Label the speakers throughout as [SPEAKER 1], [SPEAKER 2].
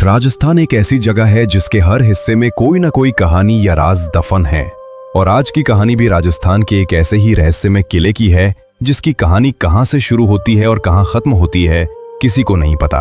[SPEAKER 1] राजस्थान एक ऐसी जगह है जिसके हर हिस्से में कोई ना कोई कहानी या राज दफन है। और आज की कहानी भी राजस्थान के एक ऐसे ही रहस्यमय किले की है जिसकी कहानी कहां से शुरू होती है और कहां खत्म होती है किसी को नहीं पता।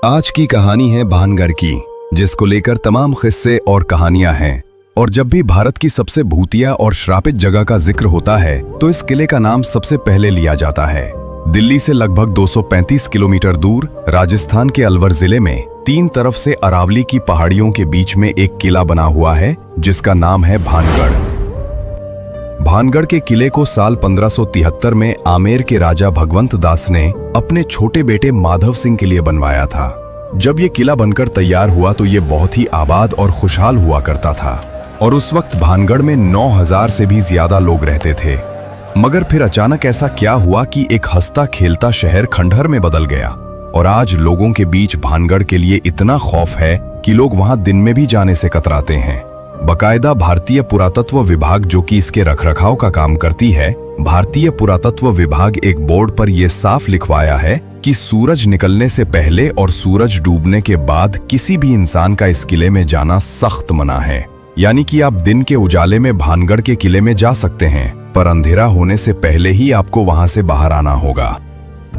[SPEAKER 1] आज की कहानी है भानगढ़ की, जिसको लेकर तमाम किस्से और कहानियां हैं। और जब भी भारत की सबसे भूतिया और श्रापित जगह का जिक्र होता है तो इस किले का नाम सबसे पहले लिया जाता है। दिल्ली से लगभग 235 किलोमीटर दूर राजस्थान के अलवर जिले में तीन तरफ से अरावली की पहाड़ियों के बीच में एक किला बना हुआ है जिसका नाम है भानगढ़। भानगढ़ के किले को साल 1573 में आमेर के राजा भगवंत दास ने अपने छोटे बेटे माधव सिंह के लिए बनवाया था। जब ये किला बनकर तैयार हुआ तो ये बहुत ही आबाद और खुशहाल हुआ करता था और उस वक्त भानगढ़ में 9000 से भी ज्यादा लोग रहते थे। मगर फिर अचानक ऐसा क्या हुआ कि एक हंसता खेलता शहर खंडहर में बदल गया और आज लोगों के बीच भानगढ़ के लिए इतना खौफ है कि लोग वहां दिन में भी जाने से कतराते हैं। बकायदा भारतीय पुरातत्व विभाग, जो कि इसके रखरखाव का काम करती है, भारतीय पुरातत्व विभाग एक बोर्ड पर यह साफ लिखवाया है कि सूरज निकलने से पहले और सूरज डूबने के बाद किसी भी इंसान का इस किले में जाना सख्त मना है। यानी कि आप दिन के उजाले में भानगढ़ के किले में जा सकते हैं, पर अंधेरा होने से पहले ही आपको वहां से बाहर आना होगा।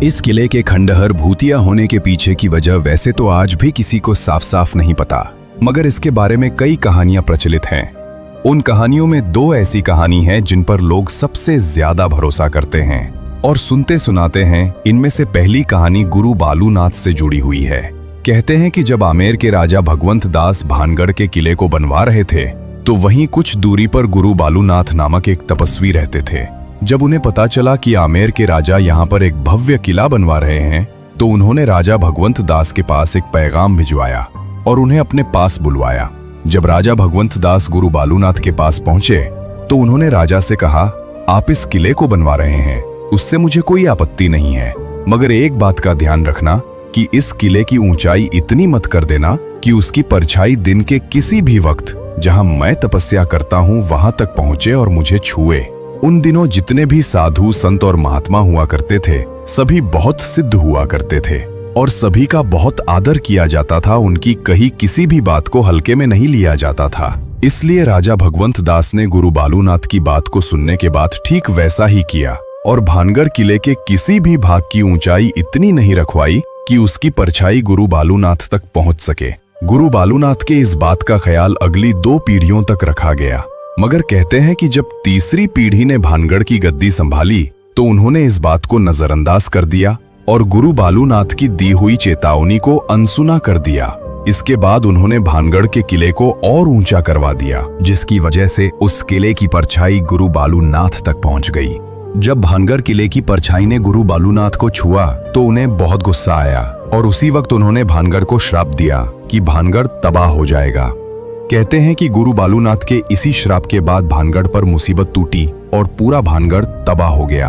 [SPEAKER 1] इस किले के खंडहर भूतिया होने के पीछे की वजह वैसे तो आज भी किसी को साफ साफ नहीं पता, मगर इसके बारे में कई कहानियां प्रचलित हैं। उन कहानियों में दो ऐसी कहानी हैं जिन पर लोग सबसे ज्यादा भरोसा करते हैं और सुनते सुनाते हैं। इनमें से पहली कहानी गुरु बालूनाथ से जुड़ी हुई है। कहते हैं कि जब आमेर के राजा भगवंत दास भानगढ़ के किले को बनवा रहे थे तो वहीं कुछ दूरी पर गुरु बालूनाथ नामक एक तपस्वी रहते थे। जब उन्हें पता चला कि आमेर के राजा यहाँ पर एक भव्य किला बनवा रहे हैं तो उन्होंने राजा भगवंत दास के पास एक पैगाम भिजवाया और उन्हें अपने पास बुलवाया। जब राजा भगवंत दास गुरु बालूनाथ के पास पहुंचे तो उन्होंने राजा से कहा, आप इस किले को बनवा रहे हैं, उससे मुझे कोई आपत्ति नहीं है, मगर एक बात का ध्यान रखना कि इस किले की ऊंचाई इतनी मत कर देना कि उसकी परछाई दिन के किसी भी वक्त जहां मैं तपस्या करता हूं वहां तक पहुंचे और मुझे छुए। उन दिनों जितने भी साधु संत और महात्मा हुआ करते थे सभी बहुत सिद्ध हुआ करते थे और सभी का बहुत आदर किया जाता था। उनकी कही किसी भी बात को हल्के में नहीं लिया जाता था। इसलिए राजा भगवंत दास ने गुरु बालूनाथ की बात को सुनने के बाद ठीक वैसा ही किया और भानगढ़ किले के किसी भी भाग की ऊंचाई इतनी नहीं रखवाई कि उसकी परछाई गुरु बालूनाथ तक पहुंच सके। गुरु बालूनाथ के इस बात का ख्याल अगली 2 पीढ़ियों तक रखा गया, मगर कहते हैं कि जब तीसरी पीढ़ी ने भानगढ़ की गद्दी संभाली तो उन्होंने इस बात को नजरअंदाज कर दिया और गुरु बालूनाथ की दी हुई चेतावनी को अनसुना कर दिया। इसके बाद उन्होंने भानगढ़ के किले को और ऊंचा करवा दिया, जिसकी वजह से उस किले की परछाई गुरु बालूनाथ तक पहुंच गई। जब भानगढ़ किले की परछाई ने गुरु बालूनाथ को छुआ तो उन्हें बहुत गुस्सा आया और उसी वक्त उन्होंने भानगढ़ को श्राप दिया कि भानगढ़ तबाह हो जाएगा। कहते हैं कि गुरु बालूनाथ के इसी श्राप के बाद भानगढ़ पर मुसीबत टूटी और पूरा भानगढ़ तबाह हो गया।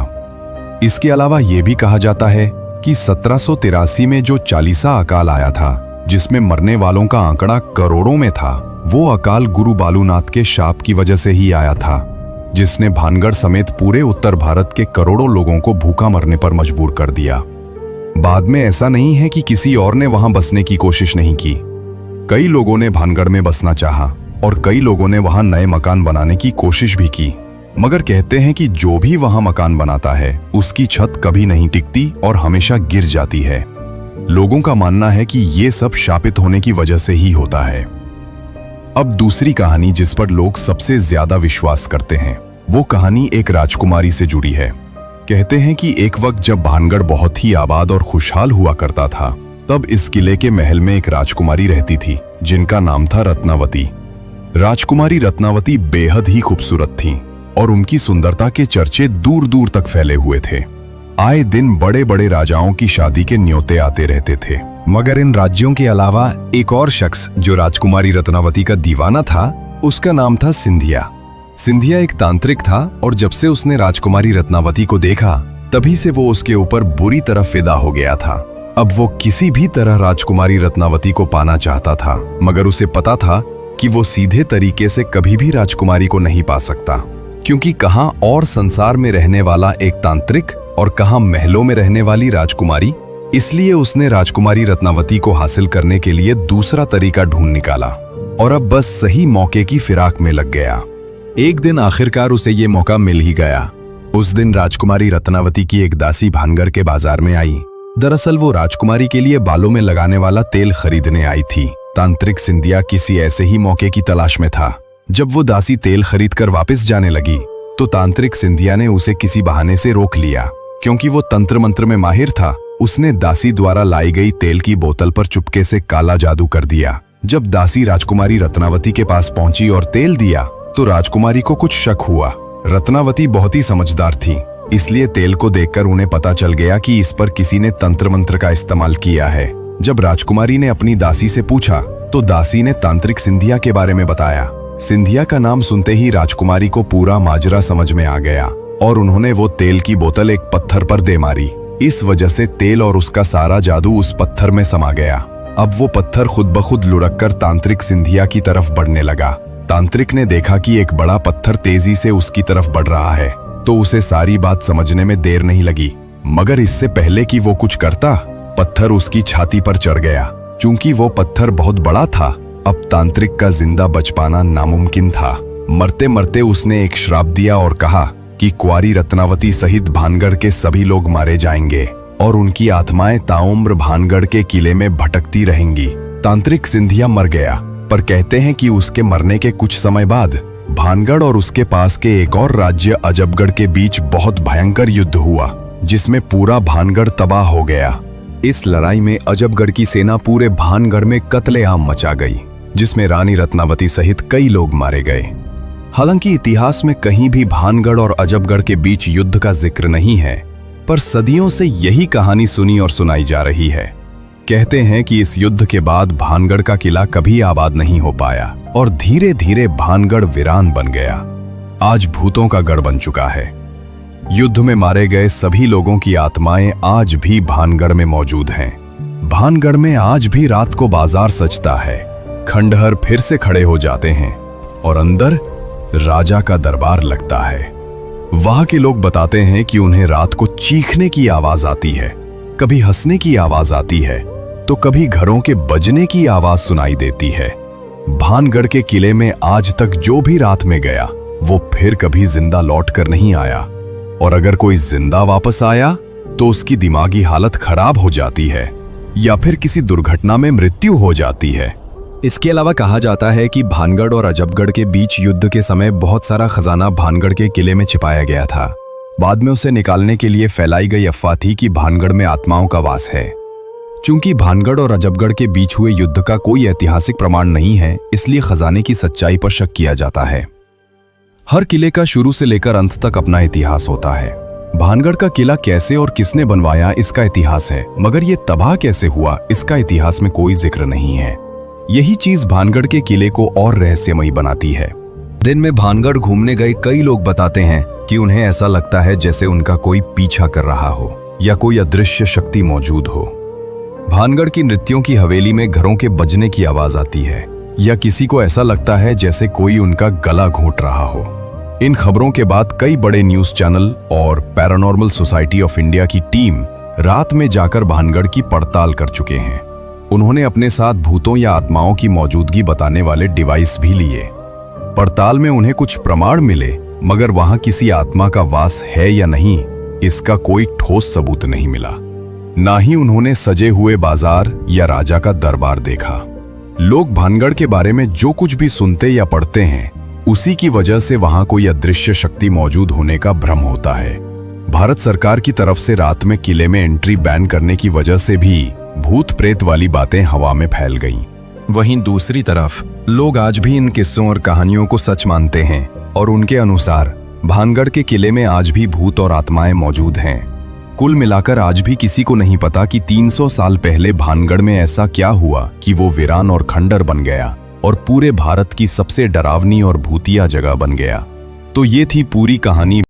[SPEAKER 1] इसके अलावा यह भी कहा जाता है कि 1783 में जो चालीसा अकाल आया था, जिसमें मरने वालों का आंकड़ा करोड़ों में था, वो अकाल गुरु बालूनाथ के शाप की वजह से ही आया था, जिसने भानगढ़ समेत पूरे उत्तर भारत के करोड़ों लोगों को भूखा मरने पर मजबूर कर दिया। बाद में ऐसा नहीं है कि किसी और ने वहां बसने की कोशिश नहीं की। कई लोगों ने भानगढ़ में बसना चाहा और कई लोगों ने वहां नए मकान बनाने की कोशिश भी की, मगर कहते हैं कि जो भी वहां मकान बनाता है उसकी छत कभी नहीं टिकती और हमेशा गिर जाती है। लोगों का मानना है कि ये सब शापित होने की वजह से ही होता है। अब दूसरी कहानी जिस पर लोग सबसे ज्यादा विश्वास करते हैं वो कहानी एक राजकुमारी से जुड़ी है। कहते हैं कि एक वक्त जब भानगढ़ बहुत ही आबाद और खुशहाल हुआ करता था तब इस किले के महल में एक राजकुमारी रहती थी जिनका नाम था रत्नावती। राजकुमारी रत्नावती बेहद ही खूबसूरत थीं और उनकी सुंदरता के चर्चे दूर दूर तक फैले हुए थे। आए दिन बड़े बड़े राजाओं की शादी के न्योते आते रहते थे, मगर इन राज्यों के अलावा एक और शख्स जो राजकुमारी रत्नावती का दीवाना था उसका नाम था सिंधिया। सिंधिया एक तांत्रिक था और जब से उसने राजकुमारी रत्नावती को देखा तभी से वो उसके ऊपर बुरी तरह फिदा हो गया था। अब वो किसी भी तरह राजकुमारी रत्नावती को पाना चाहता था, मगर उसे पता था कि वो सीधे तरीके से कभी भी राजकुमारी को नहीं पा सकता, क्योंकि कहां और संसार में रहने वाला एक तांत्रिक और कहां महलों में रहने वाली राजकुमारी, इसलिए उसने राजकुमारी रत्नावती को हासिल करने के लिए दूसरा तरीका ढूंढ निकाला और अब बस सही मौके की फिराक में लग गया। एक दिन आखिरकार उसे ये मौका मिल ही गया। उस दिन राजकुमारी रत्नावती की एक दासी भानगढ़ के बाजार में आई। दरअसल वो राजकुमारी के लिए बालों में लगाने वाला तेल खरीदने आई थी। तांत्रिक सिंधिया किसी ऐसे ही मौके की तलाश में था। जब वो दासी तेल खरीदकर वापस जाने लगी तो तांत्रिक सिंधिया ने उसे किसी बहाने से रोक लिया। क्योंकि वो तंत्र मंत्र में माहिर था, उसने दासी द्वारा लाई गई तेल की बोतल पर चुपके से काला जादू कर दिया। जब दासी राजकुमारी रत्नावती के पास पहुंची और तेल दिया तो राजकुमारी को कुछ शक हुआ। रत्नावती बहुत ही समझदार थी, इसलिए तेल को देखकर उन्हें पता चल गया कि इस पर किसी ने तंत्र मंत्र का इस्तेमाल किया है। जब राजकुमारी ने अपनी दासी से पूछा तो दासी ने तांत्रिक सिंधिया के बारे में बताया। सिंधिया का नाम सुनते ही राजकुमारी को पूरा माजरा समझ में आ गया और उन्होंने वो तेल की बोतल एक पत्थर पर दे मारी। इस वजह से तेल और उसका सारा जादू उस पत्थर में समा गया। अब वो पत्थर खुद ब खुद लुढ़क कर तांत्रिक सिंधिया की तरफ बढ़ने लगा। तांत्रिक ने देखा कि एक बड़ा पत्थर तेजी से उसकी तरफ बढ़ रहा है तो उसे सारी बात समझने में देर नहीं लगी। मगर इससे पहले कि वो कुछ करता, पत्थर उसकी छाती पर चढ़ गया। चूंकि वो पत्थर बहुत बड़ा था, अब तांत्रिक का जिंदा बच पाना नामुमकिन था। मरते मरते उसने एक श्राप दिया और कहा कि कुंवारी रत्नावती सहित भानगढ़ के सभी लोग मारे जाएंगे और उनकी आत्माएं ताउम्र भानगढ़ के किले में भटकती रहेंगी। तांत्रिक सिंधिया मर गया, पर कहते हैं कि उसके मरने के कुछ समय बाद भानगढ़ और उसके पास के एक और राज्य अजबगढ़ के बीच बहुत भयंकर युद्ध हुआ, जिसमें पूरा भानगढ़ तबाह हो गया। इस लड़ाई में अजबगढ़ की सेना पूरे भानगढ़ में कत्लेआम मचा गई, जिसमें रानी रत्नावती सहित कई लोग मारे गए। हालांकि इतिहास में कहीं भी भानगढ़ और अजबगढ़ के बीच युद्ध का जिक्र नहीं है, पर सदियों से यही कहानी सुनी और सुनाई जा रही है। कहते हैं कि इस युद्ध के बाद भानगढ़ का किला कभी आबाद नहीं हो पाया और धीरे धीरे भानगढ़ वीरान बन गया। आज भूतों का गढ़ बन चुका है। युद्ध में मारे गए सभी लोगों की आत्माएं आज भी भानगढ़ में मौजूद हैं। भानगढ़ में आज भी रात को बाजार सजता है, खंडहर फिर से खड़े हो जाते हैं और अंदर राजा का दरबार लगता है। वहां के लोग बताते हैं कि उन्हें रात को चीखने की आवाज आती है, कभी हंसने की आवाज आती है तो कभी घरों के बजने की आवाज सुनाई देती है। भानगढ़ के किले में आज तक जो भी रात में गया वो फिर कभी जिंदा लौट कर नहीं आया, और अगर कोई जिंदा वापस आया तो उसकी दिमागी हालत खराब हो जाती है या फिर किसी दुर्घटना में मृत्यु हो जाती है। इसके अलावा कहा जाता है कि भानगढ़ और अजबगढ़ के बीच युद्ध के समय बहुत सारा खजाना भानगढ़ के किले में छिपाया गया था। बाद में उसे निकालने के लिए फैलाई गई अफवाह थी कि भानगढ़ में आत्माओं का वास है। चूंकि भानगढ़ और अजबगढ़ के बीच हुए युद्ध का कोई ऐतिहासिक प्रमाण नहीं है, इसलिए खजाने की सच्चाई पर शक किया जाता है। हर किले का शुरू से लेकर अंत तक अपना इतिहास होता है। भानगढ़ का किला कैसे और किसने बनवाया इसका इतिहास है, मगर ये तबाह कैसे हुआ इसका इतिहास में कोई जिक्र नहीं है। यही चीज भानगढ़ के किले को और रहस्यमयी बनाती है। दिन में भानगढ़ घूमने गए कई लोग बताते हैं कि उन्हें ऐसा लगता है जैसे उनका कोई पीछा कर रहा हो या कोई अदृश्य शक्ति मौजूद हो। भानगढ़ की नृत्यों की हवेली में घरों के बजने की आवाज आती है या किसी को ऐसा लगता है जैसे कोई उनका गला घोंट रहा हो। इन खबरों के बाद कई बड़े न्यूज चैनल और पैरानॉर्मल सोसाइटी ऑफ इंडिया की टीम रात में जाकर भानगढ़ की पड़ताल कर चुके हैं। उन्होंने अपने साथ भूतों या आत्माओं की मौजूदगी बताने वाले डिवाइस भी लिए। पड़ताल में उन्हें कुछ प्रमाण मिले, मगर वहां किसी आत्मा का वास है या नहीं इसका कोई ठोस सबूत नहीं मिला। ना ही उन्होंने सजे हुए बाजार या राजा का दरबार देखा। लोग भानगढ़ के बारे में जो कुछ भी सुनते या पढ़ते हैं, उसी की वजह से वहां कोई अदृश्य शक्ति मौजूद होने का भ्रम होता है। भारत सरकार की तरफ से रात में किले में एंट्री बैन करने की वजह से भी भूत प्रेत वाली बातें हवा में फैल गईं। वहीं दूसरी तरफ लोग आज भी इन किस्सों और कहानियों को सच मानते हैं और उनके अनुसार भानगढ़ के किले में आज भी भूत और आत्माएं मौजूद हैं। कुल मिलाकर आज भी किसी को नहीं पता कि 300 साल पहले भानगढ़ में ऐसा क्या हुआ कि वो वीरान और खंडर बन गया और पूरे भारत की सबसे डरावनी और भूतिया जगह बन गया। तो ये थी पूरी कहानी